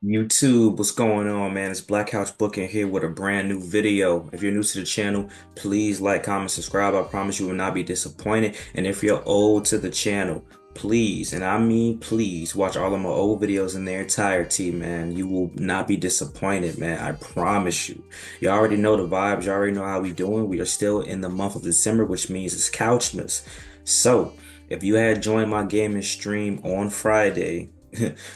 YouTube, what's going on, man? It's Black Couch Booking here with a brand new video. If you're new to the channel, please like, comment, subscribe. I promise you will not be disappointed. And if you're old to the channel, please, and I mean please, watch all of my old videos in their entirety, man. You will not be disappointed, man. I promise you. You already know the vibes. You already know how we doing. We are still in the month of December, which means it's Couchmas. So, if you had joined my gaming stream on Friday,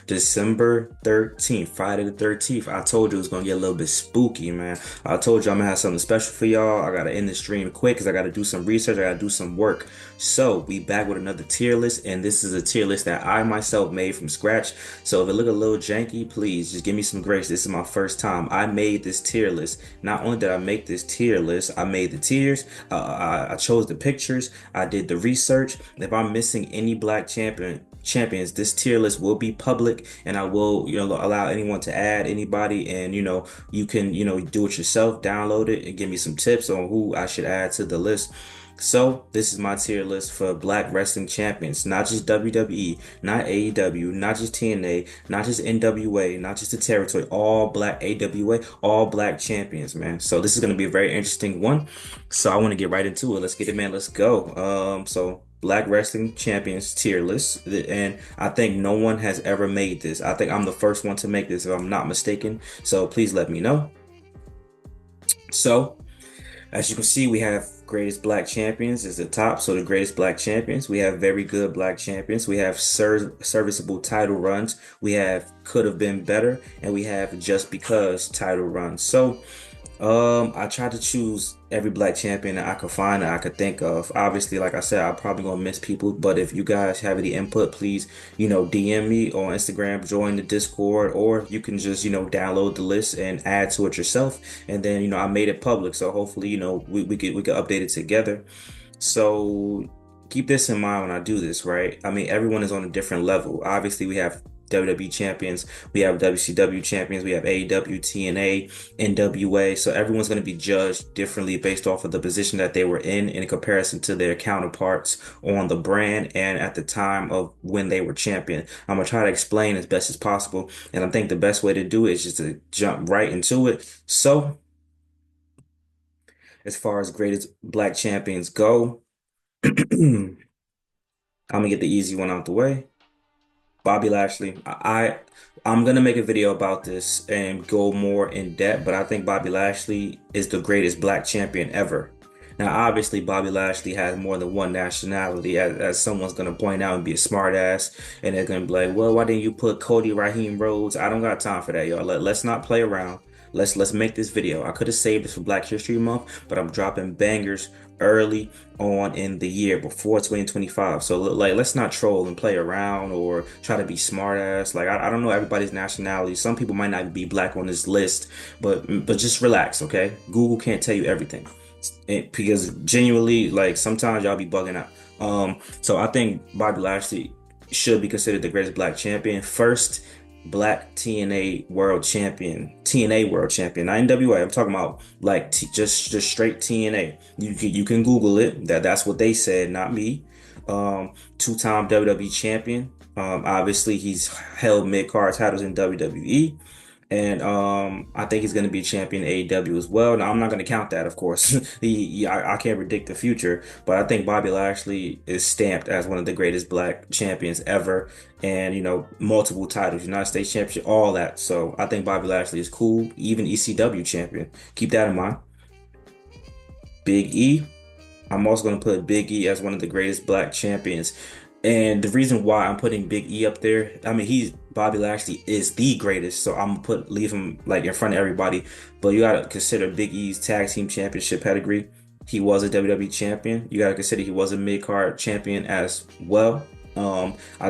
December 13th, Friday the 13th. I told you it was gonna get a little bit spooky, man. I told you I'm gonna have something special for y'all. I gotta end the stream quick because I gotta do some research, I gotta do some work. So we back with another tier list, and this is a tier list that I myself made from scratch. So if it look a little janky, please just give me some grace. This is my first time. I made this tier list. Not only did I make this tier list, I made the tiers, I chose the pictures, I did the research. If I'm missing any black champions, this tier list will be public, and I will allow anyone to add anybody, and you can do it yourself, download it and give me some tips on who I should add to the list. So this is my tier list for black wrestling champions, not just WWE, not AEW, not just TNA, not just NWA, not just the territory, all black AWA, all black champions, man. So this is going to be a very interesting one. So I want to get right into it. Let's get it, man. Let's go. So Black Wrestling Champions tier list, and I think no one has ever made this. I think I'm the first one to make this, if I'm not mistaken. So please let me know. So as you can see, we have greatest black champions is the top. So the greatest black champions, we have very good black champions. We have serviceable title runs. We have could have been better, and we have just because title runs. So I tried to choose every black champion that I could find that I could think of. Obviously, like I said, I'm probably gonna miss people, but if you guys have any input, please, DM me on Instagram, join the Discord, or you can just, download the list and add to it yourself. And then, I made it public, so hopefully, we could update it together. So keep this in mind when I do this, right? I mean, everyone is on a different level. Obviously, we have WWE champions, we have WCW champions, we have AEW, TNA, NWA. So everyone's going to be judged differently based off of the position that they were in comparison to their counterparts on the brand and at the time of when they were champion. I'm going to try to explain as best as possible. And I think the best way to do it is just to jump right into it. So as far as greatest black champions go, I'm gonna get the easy one out the way. Bobby Lashley. I'm gonna make a video about this and go more in depth, but I think Bobby Lashley is the greatest black champion ever. Now, obviously, Bobby Lashley has more than one nationality, as someone's gonna point out and be a smart ass, and they're gonna be like, "Well, why didn't you put Cody Raheem Rhodes?" I don't got time for that, y'all. Let's not play around. Let's make this video. I could have saved this for Black History Month, but I'm dropping bangers early on in the year before 2025. So like, let's not troll and play around or try to be smart ass. Like I don't know everybody's nationality. Some people might not be black on this list, but just relax, okay? Google can't tell you everything. Because genuinely, like sometimes y'all be bugging out. So I think Bobby Lashley should be considered the greatest black champion. First black TNA world champion, not NWA. I'm talking about like just straight TNA. You can Google it. That's what they said, not me. Two-time WWE champion. Obviously he's held mid-card titles in WWE. And I think he's going to be champion AEW as well. Now, I'm not going to count that, of course. I can't predict the future, but I think Bobby Lashley is stamped as one of the greatest black champions ever. And, multiple titles, United States Championship, all that. So I think Bobby Lashley is cool, even ECW champion. Keep that in mind. Big E. I'm also going to put Big E as one of the greatest black champions. And the reason why I'm putting Big E up there, I mean, Bobby Lashley is the greatest, so I'm gonna leave him like in front of everybody. But you gotta consider Big E's tag team championship pedigree. He was a WWE champion. You gotta consider he was a mid-card champion as well.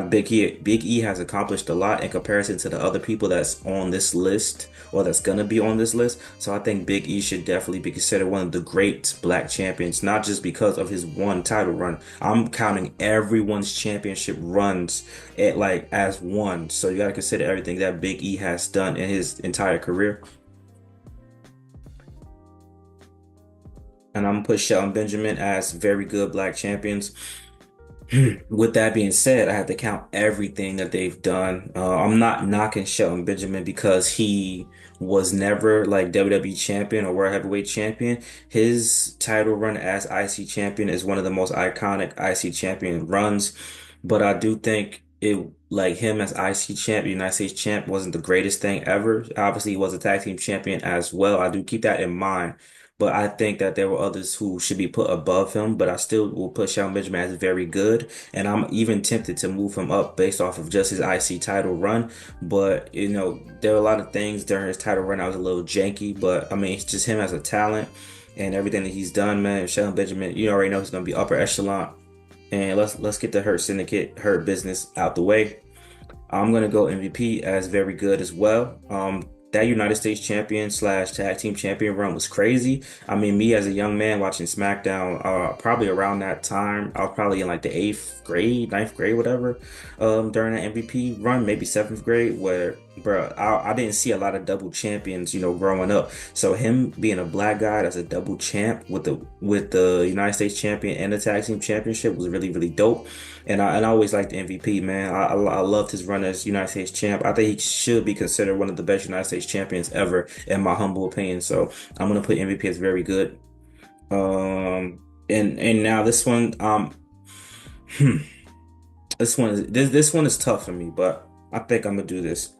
Big E has accomplished a lot in comparison to the other people that's on this list or that's gonna be on this list. So I think Big E should definitely be considered one of the great black champions, not just because of his one title run. I'm counting everyone's championship runs at like as one. So you gotta consider everything that Big E has done in his entire career. And I'm gonna put Shelton Benjamin as very good black champions. With that being said, I have to count everything that they've done. I'm not knocking Shelton Benjamin because he was never like WWE champion or World Heavyweight champion. His title run as IC champion is one of the most iconic IC champion runs. But I do think it like him as IC champ, United States champ wasn't the greatest thing ever. Obviously, he was a tag team champion as well. I do keep that in mind. But I think that there were others who should be put above him, but I still will put Shelton Benjamin as very good. And I'm even tempted to move him up based off of just his IC title run. But, there were a lot of things during his title run I was a little janky. But, I mean, it's just him as a talent and everything that he's done, man. Shelton Benjamin, you already know he's going to be upper echelon. And let's get the Hurt Syndicate, Hurt Business out the way. I'm gonna go MVP as very good as well. That United States champion slash tag team champion run was crazy. I mean, me as a young man watching SmackDown, probably around that time, I was probably in like the eighth grade, ninth grade, whatever, during that MVP run, maybe seventh grade, where, bro, I didn't see a lot of double champions, growing up. So him being a black guy that's a double champ with the United States champion and the tag team championship was really, really dope. And I always liked the MVP, man. I loved his run as United States champ. I think he should be considered one of the best United States champions ever, in my humble opinion. So I'm gonna put MVP as very good. And now this one, hmm, this one is tough for me, but I think I'm gonna do this.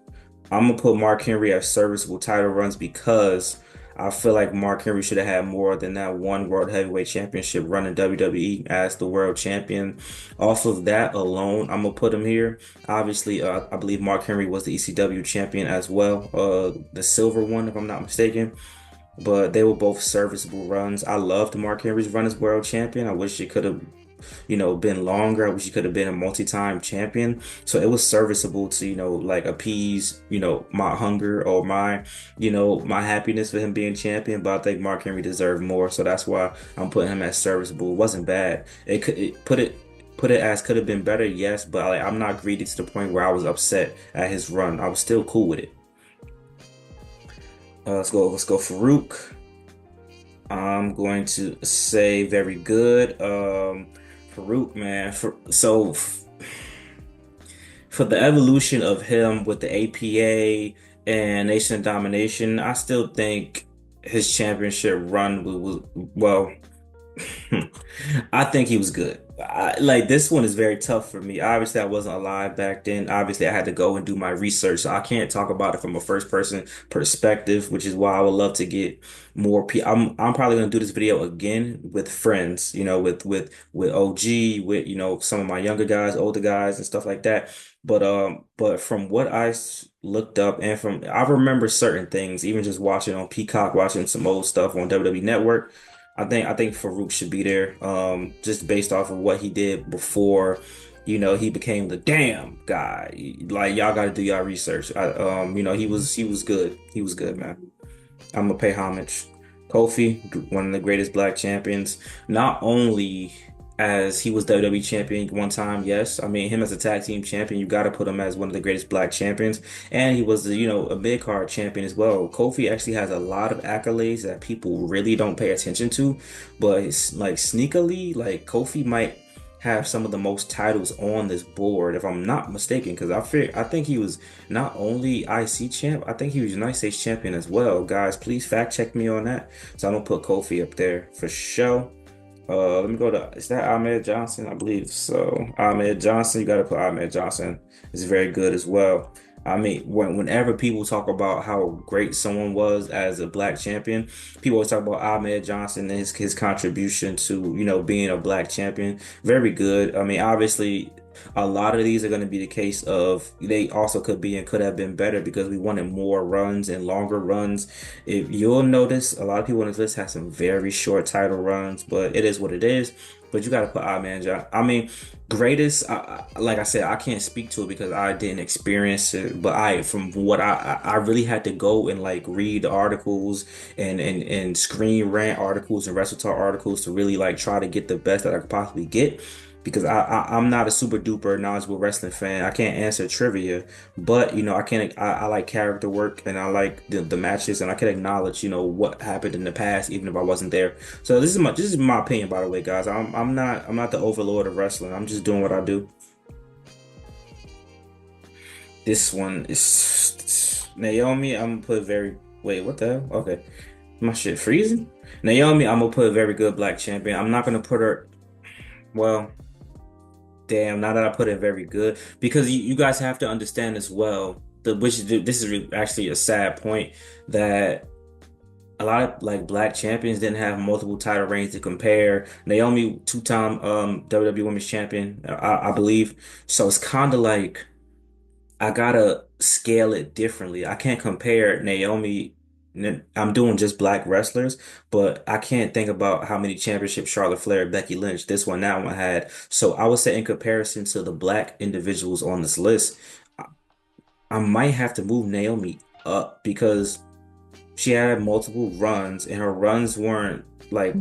I'm gonna put Mark Henry as serviceable title runs because I feel like Mark Henry should have had more than that one World Heavyweight Championship run in WWE as the world champion. Off of that alone, I'm gonna put him here. Obviously, I believe Mark Henry was the ECW champion as well, the silver one, if I'm not mistaken. But they were both serviceable runs. I loved Mark Henry's run as world champion. I wish it could have been longer. I wish he could have been a multi-time champion. So it was serviceable to, like appease, my hunger or my happiness for him being champion. But I think Mark Henry deserved more. So that's why I'm putting him as serviceable. It wasn't bad. Put it as could have been better, yes, but like I'm not greedy to the point where I was upset at his run. I was still cool with it. Let's go Farouk. I'm going to say very good. Farouk, man. For the evolution of him with the APA and Nation of Domination, I still think his championship run was well. I think he was good. Like this one is very tough for me. Obviously, I wasn't alive back then. Obviously, I had to go and do my research, so I can't talk about it from a first person perspective, which is why I would love to get more. I'm probably gonna do this video again with friends, with OG, with some of my younger guys, older guys, and stuff like that. But from what looked up and from I remember certain things, even just watching on Peacock, watching some old stuff on WWE Network. I think Farouk should be there, just based off of what he did before, he became the damn guy. Like y'all got to do y'all research. He was good. He was good, man. I'm gonna pay homage. Kofi, one of the greatest black champions, not only as he was WWE champion one time, yes. I mean, him as a tag team champion, you got to put him as one of the greatest black champions. And he was, a mid-card champion as well. Kofi actually has a lot of accolades that people really don't pay attention to, but it's like sneakily, like Kofi might have some of the most titles on this board, if I'm not mistaken, because I think he was not only IC champ, I think he was United States champion as well. Guys, please fact check me on that. So I'm gonna put Kofi up there for sure. Let me go to, is that Ahmed Johnson? I believe so. Ahmed Johnson, you got to put Ahmed Johnson. Is very good as well. I mean, whenever people talk about how great someone was as a black champion, people always talk about Ahmed Johnson and his contribution to, being a black champion. Very good. I mean, obviously, a lot of these are going to be the case of they also could be and could have been better because we wanted more runs and longer runs. If you'll notice, a lot of people on this list have some very short title runs, but it is what it is. But you got to put Ahmed Johnson. I mean, greatest, like I said, I can't speak to it because I didn't experience it. But from what I really had to go and like read articles and screen rant articles and Wrestle Talk articles to really like try to get the best that I could possibly get. because I'm not a super duper knowledgeable wrestling fan. I can't answer trivia, but I can I like character work and I like the matches and I can acknowledge what happened in the past even if I wasn't there. So this is my opinion, by the way, guys. I'm not the overlord of wrestling. I'm just doing what I do. This one is Naomi. I'm gonna put very wait, what the hell? Okay. My shit freezing. Naomi, I'm gonna put a very good black champion. I'm not gonna put her. Well, damn. Now that I put it very good, because you guys have to understand as well. This is actually a sad point that a lot of like black champions didn't have multiple title reigns to compare. Naomi, two-time WWE Women's Champion, I believe. So it's kind of like. I gotta scale it differently. I can't compare Naomi. I'm doing just black wrestlers, but I can't think about how many championships Charlotte Flair, Becky Lynch, this one, that one had. So I would say in comparison to the black individuals on this list, I, I might have to move Naomi up because she had multiple runs and her runs weren't like,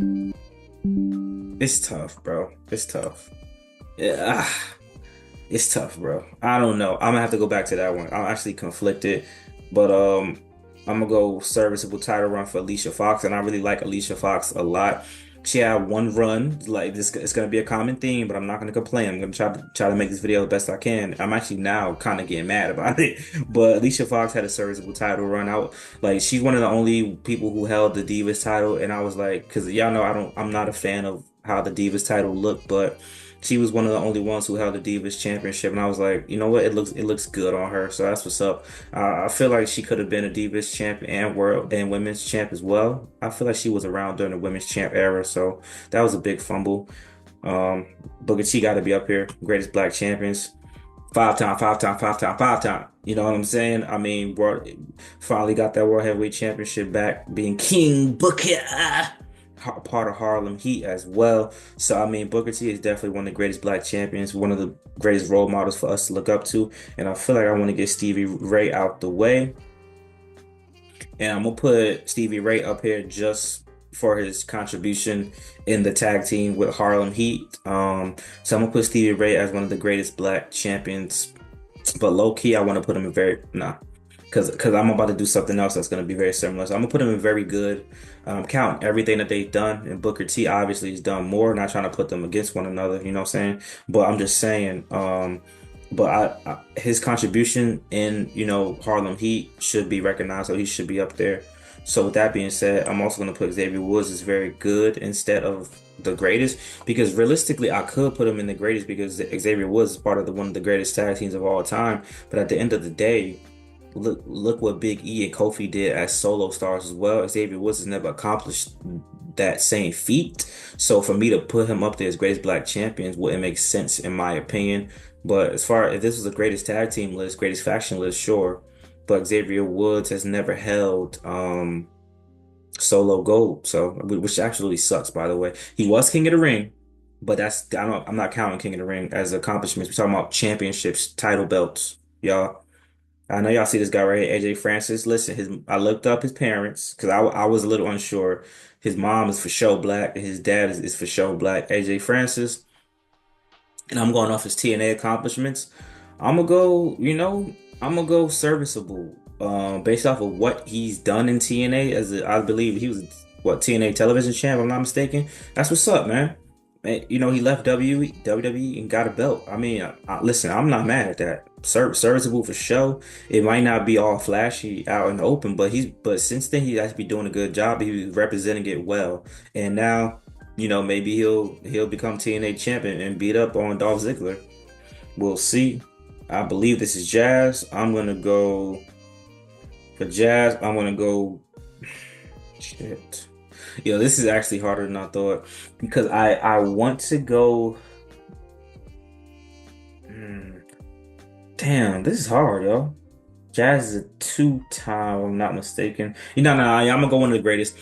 it's tough, bro. It's tough. Yeah. It's tough, bro. I don't know. I'm gonna have to go back to that one. I'm actually conflicted, but I'm gonna go serviceable title run for Alicia Fox, and I really like Alicia Fox a lot. She had one run, like this. It's gonna be a common theme, but I'm not gonna complain. I'm gonna try to make this video the best I can. I'm actually now kind of getting mad about it, but Alicia Fox had a serviceable title run out. Like she's one of the only people who held the Divas title, and I was like, because y'all know I'm not a fan of how the Divas title looked, but she was one of the only ones who held the Divas Championship, and I was like, you know what? It looks good on her, so that's what's up. I feel like she could have been a Divas champ and world and women's champ as well. I feel like she was around during the women's champ era, so that was a big fumble. Booker T got to be up here, greatest black champions, 5 time, 5 time, 5 time, 5 time. You know what I'm saying? I mean, finally got that World Heavyweight Championship back, being King Booker part of Harlem Heat as well. So I mean, Booker T is definitely one of the greatest black champions, one of the greatest role models for us to look up to. And I feel like I want to get Stevie Ray out the way. And I'm gonna put Stevie Ray up here just for his contribution in the tag team with Harlem Heat. So I'm gonna put Stevie Ray as one of the greatest black champions. But low key, I want to put him in very nah, because I'm about to do something else that's gonna be very similar. So I'm gonna put him in very good. Counting everything that they've done, and Booker T obviously has done more. Not trying to put them against one another, you know what I'm saying? But I'm just saying, but his contribution in Harlem Heat should be recognized, so he should be up there. So with that being said, I'm also going to put Xavier Woods as very good instead of the greatest, because realistically I could put him in the greatest because Xavier Woods is part of the one of the greatest tag teams of all time. But at the end of the day, look what Big E and Kofi did as solo stars as well. Xavier Woods has never accomplished that same feat. So for me to put him up there as greatest black champions wouldn't make sense in my opinion. But as far if this was the greatest tag team list, greatest faction list, sure. But Xavier Woods has never held solo gold. So which absolutely sucks, by the way. He was King of the Ring, but I'm not counting King of the Ring as accomplishments. We're talking about championships, title belts, y'all. I know y'all see this guy right here, AJ Francis. Listen, I looked up his parents because I was a little unsure. His mom is for sure black, and his dad is for sure black. AJ Francis, and I'm going off his TNA accomplishments. I'm gonna go, I'm gonna go serviceable. Based off of what he's done in TNA, I believe he was what TNA television champ, if I'm not mistaken. That's what's up, man. And, he left WWE and got a belt. I mean, listen, I'm not mad at that. Serviceable for show. It might not be all flashy out in the open, but since then he has to be doing a good job. He was representing it well, and now maybe he'll become TNA champion and beat up on Dolph Ziggler. We'll see. I believe this is Jazz. I'm gonna go for Jazz. I'm gonna go. Shit. This is actually harder than I thought because I want to go. Damn, this is hard, yo. Jazz is a two-time, if I'm not mistaken. No, I'm gonna go one of the greatest.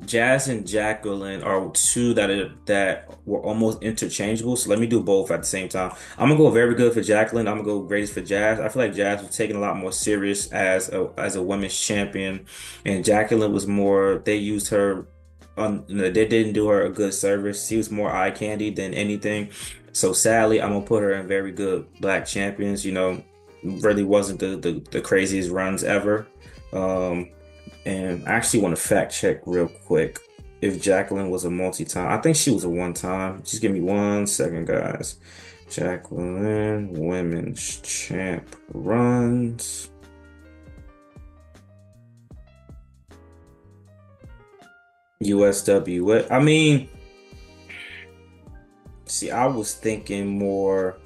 Jazz and Jacqueline are two that were almost interchangeable. So let me do both at the same time. I'm gonna go very good for Jacqueline. I'm gonna go greatest for Jazz. I feel like Jazz was taken a lot more serious as a women's champion, and Jacqueline was more. They used her they didn't do her a good service. She was more eye candy than anything. So sadly, I'm gonna put her in very good black champions. Really wasn't the craziest runs ever. Um, and I actually want to fact check real quick if Jacqueline was a multi-time. I think she was a one-time. Just give me 1 second, guys. Jacqueline, women's champ runs. USW. I mean, see, I was thinking more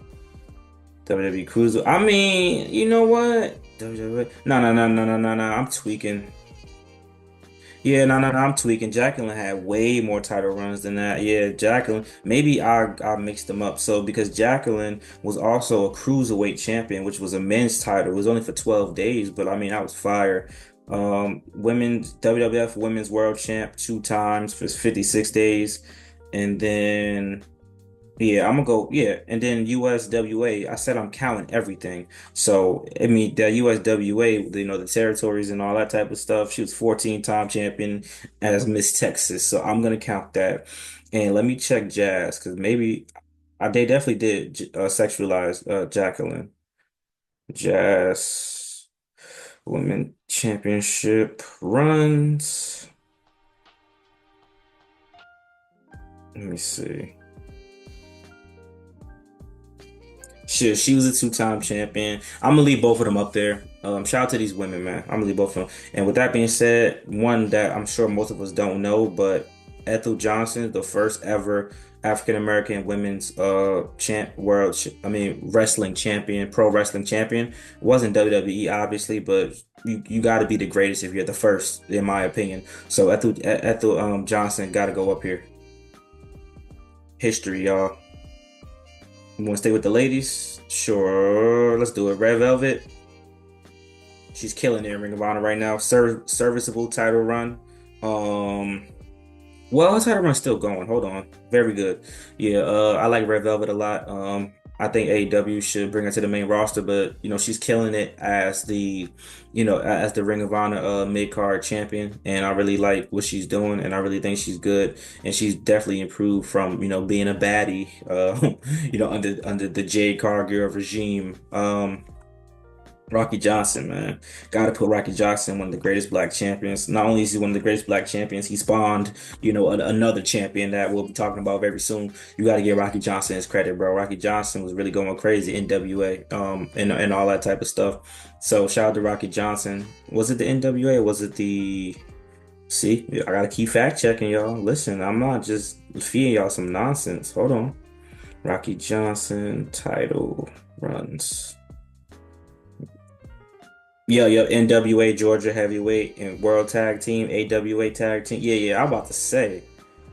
WWE Cruiser. I mean, you know what? WWE. No, no, no, no, no, no, no. I'm tweaking. Yeah, no, no, no, I'm tweaking. Jacqueline had way more title runs than that. Yeah, Jacqueline. Maybe I mixed them up. So because Jacqueline was also a cruiserweight champion, which was a men's title. It was only for 12 days, but I mean, I was fire. Women's WWF Women's World Champ 2 times for 56 days, and then. Yeah, I'm gonna go. Yeah, and then USWA. I said I'm counting everything. So I mean, the USWA, the territories and all that type of stuff. She was 14-time champion as Miss Texas. So I'm gonna count that. And let me check Jazz because maybe they definitely did sexualize Jacqueline. Jazz Women Championship runs. Let me see. She was a 2-time champion. I'm gonna leave both of them up there. Shout out to these women, man. I'm gonna leave both of them. And with that being said, one that I'm sure most of us don't know, but Ethel Johnson, the first ever African American women's I mean wrestling champion, pro wrestling champion. It wasn't WWE obviously, but you got to be the greatest if you're the first, in my opinion. So Ethel Johnson got to go up here. History, y'all. You want to stay with the ladies? Sure, let's do it. Red Velvet, she's killing it in Ring of Honor right now. Serviceable title run. Um, well, her title run's still going. Hold on, very good. Yeah, I like Red Velvet a lot. I think AEW should bring her to the main roster, but she's killing it as as the Ring of Honor mid card champion, and I really like what she's doing, and I really think she's good, and she's definitely improved from being a baddie, under the Jade Cargill regime. Rocky Johnson, man. Got to put Rocky Johnson, one of the greatest black champions. Not only is he one of the greatest black champions, he spawned, another champion that we'll be talking about very soon. You got to give Rocky Johnson his credit, bro. Rocky Johnson was really going crazy in NWA, and all that type of stuff. So shout out to Rocky Johnson. Was it the NWA or was it the? See, I gotta keep fact checking, y'all. Listen, I'm not just feeding y'all some nonsense. Hold on. Rocky Johnson title runs. Yeah, yeah, NWA Georgia Heavyweight and World Tag Team, AWA Tag Team. Yeah, yeah, I'm about to say.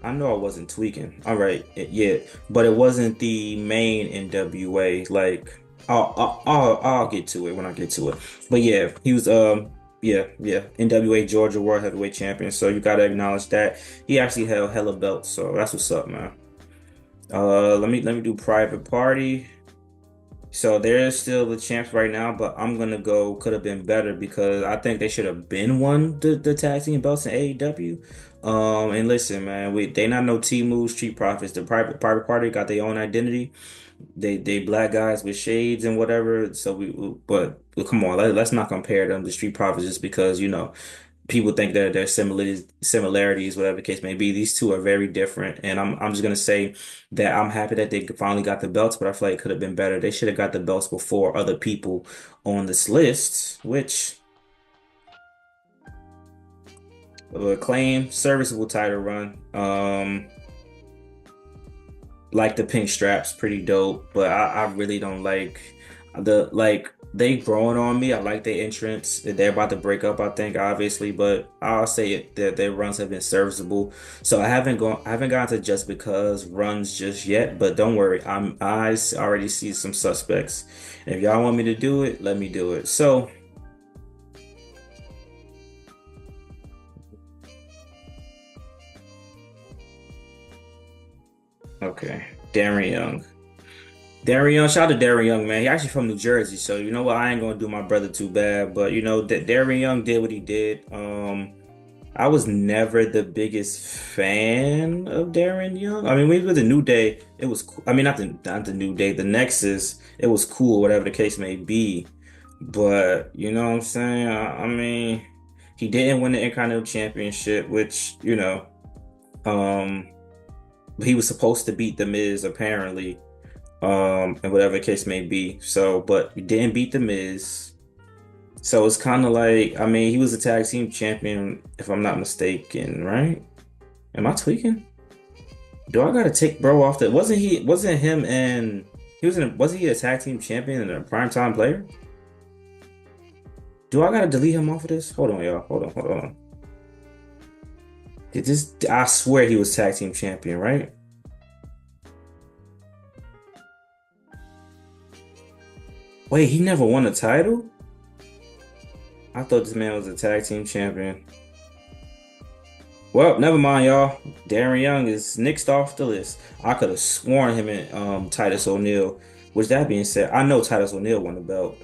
I know I wasn't tweaking. All right, yeah, but it wasn't the main NWA. Like, I'll get to it when I get to it. But yeah, he was yeah, yeah, NWA Georgia World Heavyweight Champion. So you gotta acknowledge that he actually held hella belts. So that's what's up, man. Let me do Private Party. So they're still the champs right now, but I'm gonna go could have been better because I think they should have been won the tag team belts in AEW. And listen, man, they not no T moves, Street Profits. The private party got their own identity. They black guys with shades and whatever. So but come on, let's not compare them to Street Profits just because people think that there's similarities, whatever the case may be. These two are very different, and I'm just gonna say that I'm happy that they finally got the belts, but I feel like it could have been better. They should have got the belts before other people on this list, which claim serviceable title run. Like the pink straps, pretty dope, but I really don't like they growing on me. I like their entrance. They're about to break up, I think, obviously, but I'll say that their runs have been serviceable. So I haven't gotten to just because runs just yet, but don't worry, already see some suspects. And if y'all want me to do it, let me do it. So okay, Darren Young. Darren Young, shout out to Darren Young, man. He actually from New Jersey, so you know what? I ain't gonna do my brother too bad, but that Darren Young did what he did. I was never the biggest fan of Darren Young. I mean, when he was the New Day, it was cool. I mean, not the New Day, the Nexus, it was cool, whatever the case may be. But you know what I'm saying? I mean, he didn't win the Intercontinental Championship, which, um, he was supposed to beat The Miz apparently, and whatever the case may be. So, but he didn't beat The Miz. So it's kind of like, I mean, he was a tag team champion, if I'm not mistaken, right? Am I tweaking? Do I gotta take bro off the? Wasn't him and wasn't he a tag team champion and a primetime player? Do I gotta delete him off of this? Hold on, y'all. Hold on. Did this? I swear he was tag team champion, right? Wait, he never won a title? I thought this man was a tag team champion. Well, never mind, y'all. Darren Young is nixed off the list. I could have sworn him and Titus O'Neil. Which that being said, I know Titus O'Neil won the belt.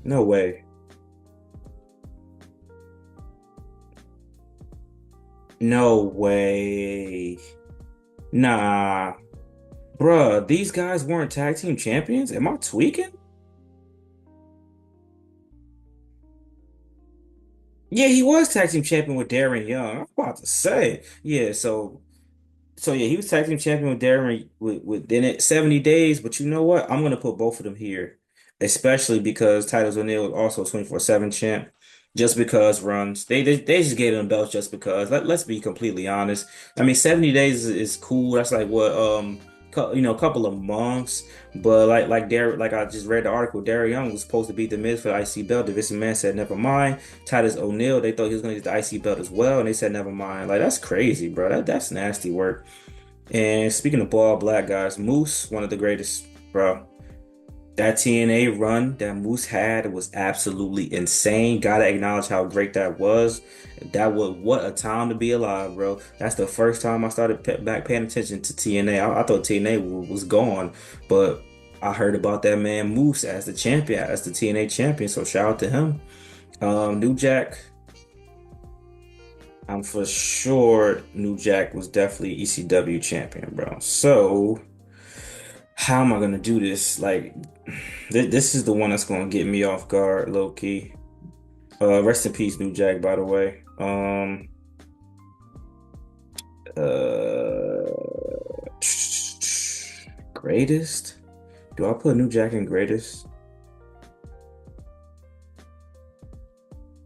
No way. No way. Nah. Bruh, these guys weren't tag team champions? Am I tweaking? Yeah, he was tag team champion with Darren Young. I'm about to say. Yeah, so yeah, he was tag team champion with Darren within it 70 days, but you know what? I'm gonna put both of them here, especially because Titus O'Neil was also 24/7 champ. Just because runs, they just gave him belts just because. Let's be completely honest. I mean, 70 days is cool. That's like what a couple of months. But like I just read the article, Darren Young was supposed to beat the Miz for the IC belt. The Vince McMahon said never mind. Titus O'Neil, they thought he was gonna get the IC belt as well, and they said never mind. Like that's crazy, bro. That's nasty work. And speaking of ball black guys, Moose, one of the greatest, bro. That TNA run that Moose had was absolutely insane. Gotta acknowledge how great that was. That was what a time to be alive, bro. That's the first time I started back paying attention to TNA. I thought TNA was gone, but I heard about that man Moose as the champion, as the TNA champion. So shout out to him. New Jack, I'm for sure New Jack was definitely ECW champion, bro. So how am I gonna do this? Like, this is the one that's gonna get me off guard, low key. Rest in peace, New Jack, by the way. Greatest? Do I put New Jack in greatest?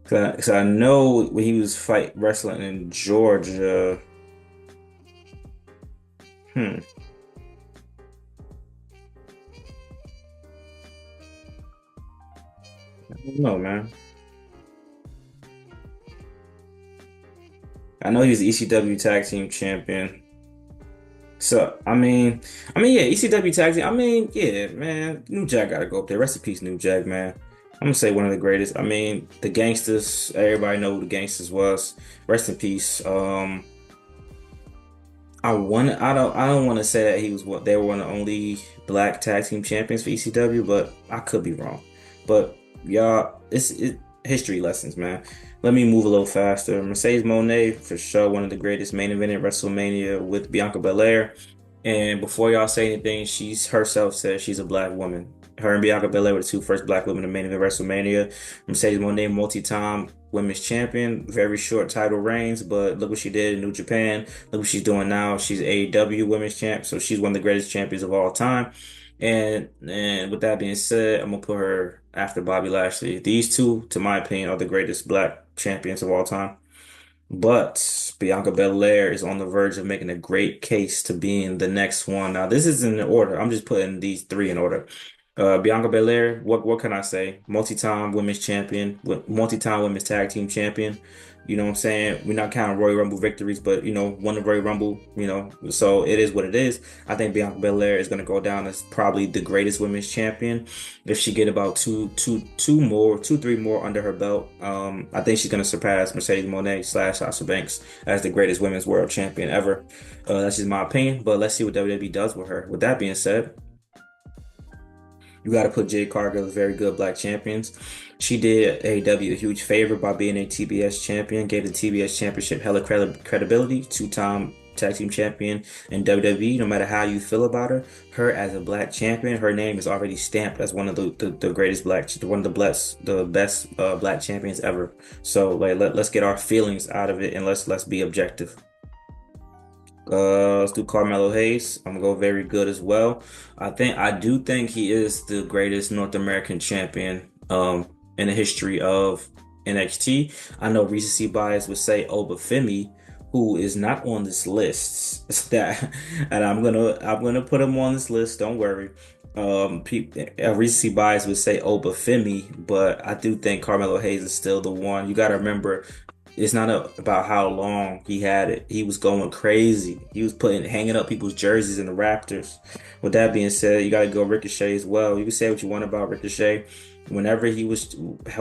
'Cause I know when he was fight wrestling in Georgia. Hmm, I don't know, man. I know he was ECW Tag Team Champion. So yeah, ECW tag team. I mean, yeah, man, New Jack gotta go up there. Rest in peace, New Jack, man. I'm gonna say one of the greatest. I mean, the gangsters. Everybody know who the gangsters was. Rest in peace. I don't want to say that he was what they were one of the only black tag team champions for ECW, but I could be wrong. But y'all, history lessons, man. Let me move a little faster. Mercedes Moné for sure, one of the greatest main event at WrestleMania with Bianca Belair. And before y'all say anything, she's herself says she's a black woman. Her and Bianca Belair were the two first black women to main event WrestleMania. Mercedes Moné, multi-time women's champion, very short title reigns, but look what she did in New Japan. Look what she's doing now. She's AEW women's champ, so she's one of the greatest champions of all time. And with that being said, I'm gonna put her after Bobby Lashley. These two, to my opinion, are the greatest black champions of all time. But Bianca Belair is on the verge of making a great case to being the next one. Now, this isn't in order. I'm just putting these three in order. Bianca Belair, what can I say? Multi-time women's champion, multi-time women's tag team champion. You know what I'm saying? We're not counting Royal Rumble victories, but won the Royal Rumble, so it is what it is. I think Bianca Belair is gonna go down as probably the greatest women's champion. If she get about two, three more under her belt, I think she's gonna surpass Mercedes Moné / Sasha Banks as the greatest women's world champion ever. That's just my opinion, but let's see what WWE does with her. With that being said, You got to put Jade Cargill as very good black champions. She did AEW a huge favor by being a TBS champion, gave the TBS championship hella credibility, two-time tag team champion in WWE. No matter how you feel about her as a black champion, her name is already stamped as one of the greatest black, one of the best black champions ever. So like let's get our feelings out of it and let's be objective. Let's do Carmelo Hayes. I'm gonna go very good as well. I do think he is the greatest North American champion in the history of NXT. I know recency bias would say Obafemi, who is not on this list. That and I'm gonna put him on this list. Don't worry. Recency bias would say Obafemi, but I do think Carmelo Hayes is still the one. You got to remember it's not about how long he had it. He was going crazy. He was hanging up people's jerseys in the Raptors. With that being said, you got to go Ricochet as well. You can say what you want about Ricochet. Whenever he was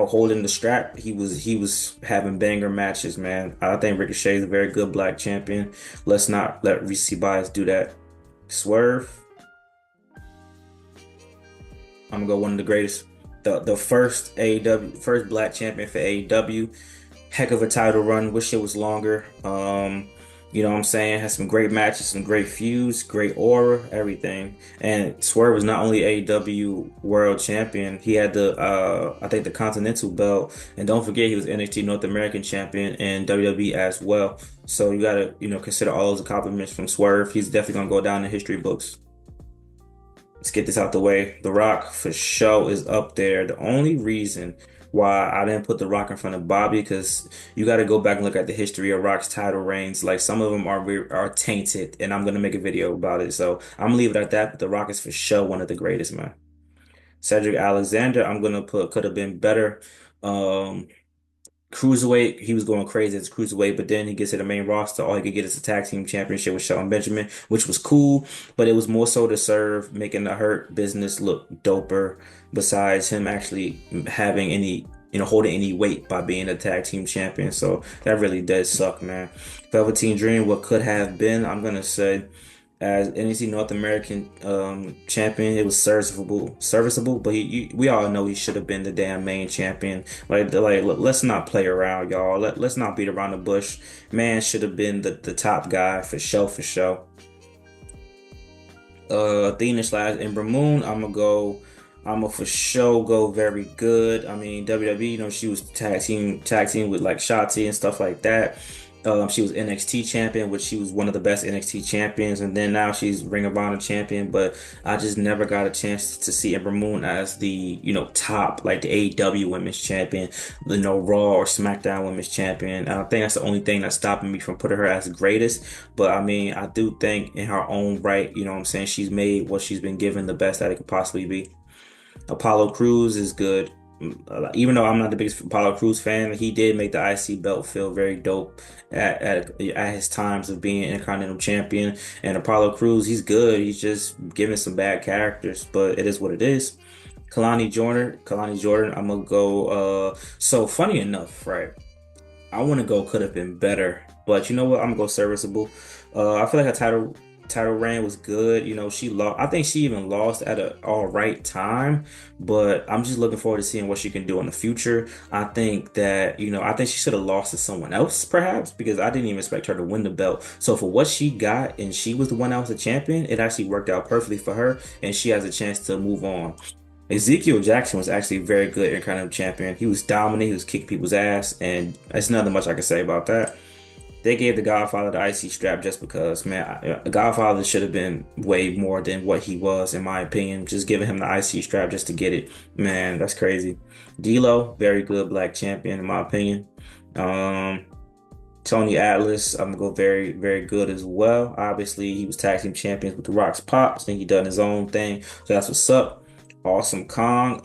holding the strap, he was having banger matches, man. I think Ricochet is a very good black champion. Let's not let recency bias do that. Swerve, I'm gonna go one of the greatest. The first AEW, first black champion for AEW. Heck of a title run. Wish it was longer. You know what I'm saying? Had some great matches, some great feuds, great aura, everything. And Swerve was not only AEW World Champion, he had I think the Continental belt. And don't forget he was NXT North American Champion and WWE as well. So you gotta, consider all those accomplishments from Swerve. He's definitely gonna go down in history books. Let's get this out the way. The Rock for sure is up there. The only reason why I didn't put The Rock in front of Bobby, because you got to go back and look at the history of Rock's title reigns. Like some of them are tainted, and I'm gonna make a video about it. So I'm gonna leave it at that. But The Rock is for sure one of the greatest, man. Cedric Alexander, I'm gonna put could have been better. Um, Cruiserweight, he was going crazy as a cruiserweight, but then he gets to the main roster. All he could get is a tag team championship with Shelton Benjamin, which was cool, but it was more so to serve making the Hurt business look doper, besides him actually having any, holding any weight by being a tag team champion. So that really does suck, man. Velveteen Dream, what could have been, I'm gonna say as NEC North American champion. It was serviceable, but we all know he should have been the damn main champion. Let's not play around, y'all. Let's not beat around the bush. Man should have been the top guy for sure, for sure. Athena slash Ember Moon, I'm gonna for sure go very good. I mean, WWE, she was tag team with like Shotzi and stuff like that. She was NXT champion, which she was one of the best NXT champions, and then now she's Ring of Honor champion. But I just never got a chance to see Ember Moon as the, top, like the AEW Women's Champion, Raw or SmackDown Women's Champion. I think that's the only thing that's stopping me from putting her as the greatest. But I mean, I do think in her own right, what I'm saying, she's made what she's been given the best that it could possibly be. Apollo Crews is good. Even though I'm not the biggest Apollo Crews fan, he did make the IC belt feel very dope at his times of being Intercontinental Champion. And Apollo Crews, he's good. He's just giving some bad characters, but it is what it is. Kalani Jordan, I'm gonna go. So funny enough, right? I want to go could have been better, but you know what? I'm gonna go serviceable. I feel like a title reign was good. She lost. I think she even lost at a all right time, but I'm just looking forward to seeing what she can do in the future. I think that, I think she should have lost to someone else perhaps, because I didn't even expect her to win the belt. So for what she got, and she was the one that was a champion, it actually worked out perfectly for her, and she has a chance to move on. Ezekiel Jackson was actually a very good Intercontinental champion. He was dominant. He was kicking people's ass, and there's nothing much I can say about that. They gave the Godfather the IC strap just because, man, Godfather should have been way more than what he was, in my opinion. Just giving him the IC strap just to get it, man, that's crazy. D'Lo, very good black champion, in my opinion. Um, Tony Atlas, I'm gonna go very, very good as well. Obviously, he was tag team champions with the Rock's Pops. I think he done his own thing, so that's what's up. Awesome Kong,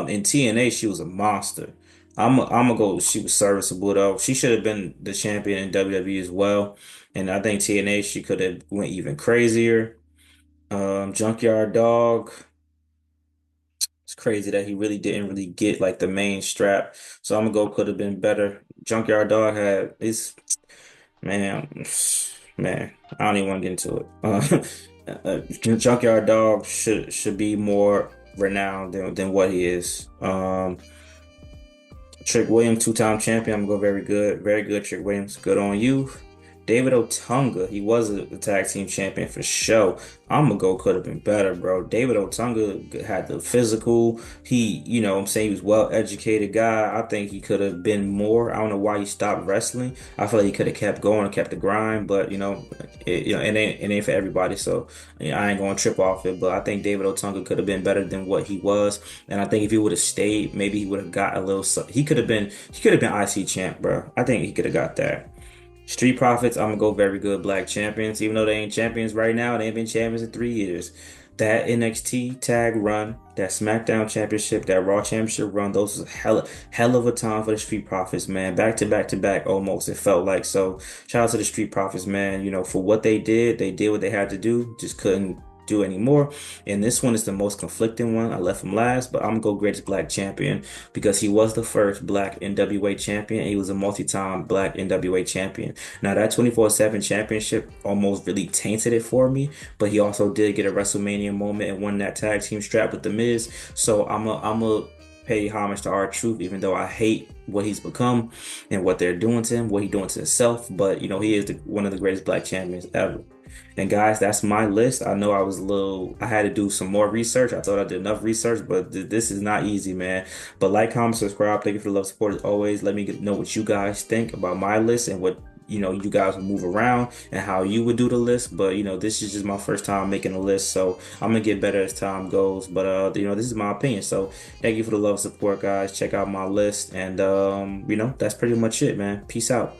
in TNA, she was a monster. I'm gonna go. She was serviceable though. She should have been the champion in WWE as well, and I think TNA she could have went even crazier. Junkyard Dog. It's crazy that he really didn't really get like the main strap. So I'm gonna go could have been better. Junkyard Dog had his man, man. I don't even want to get into it. Junkyard Dog should be more. renowned than what he is. Trick Williams, two-time champion. I'm gonna go very good. Very good, Trick Williams. Good on you. David Otunga, he was a tag team champion for sure. I'm gonna go could have been better, bro. David Otunga had the physical. What I'm saying, he was well educated guy. I think he could have been more. I don't know why he stopped wrestling. I feel like he could have kept going and kept the grind, but it ain't for everybody. So I ain't gonna trip off it. But I think David Otunga could have been better than what he was. And I think if he would have stayed, maybe he would have got a little. He could have been IC champ, bro. I think he could have got that. Street Profits, I'm gonna go very good black champions. Even though they ain't champions right now, they ain't been champions in 3 years. That NXT tag run, that SmackDown championship, that Raw championship run, those was hell of a time for the Street Profits, man. Back to back to back almost, it felt like. So shout out to the Street Profits, man. For what they did what they had to do, just couldn't do anymore. And this one is the most conflicting one. I left him last, but I'm gonna go greatest black champion because he was the first black NWA champion. And he was a multi-time black NWA champion. Now that 24/7 championship almost really tainted it for me, but he also did get a WrestleMania moment and won that tag team strap with The Miz. So I'm a pay homage to R-Truth, even though I hate what he's become and what they're doing to him, what he's doing to himself. But he is one of the greatest black champions ever. And guys, that's my list. I know I had to do some more research. I thought I did enough research, but this is not easy, man. But like, comment, subscribe. Thank you for the love, support as always. Let me know what you guys think about my list and what, you guys would move around and how you would do the list. But, this is just my first time making a list. So I'm going to get better as time goes. But, this is my opinion. So thank you for the love, support, guys. Check out my list. And, that's pretty much it, man. Peace out.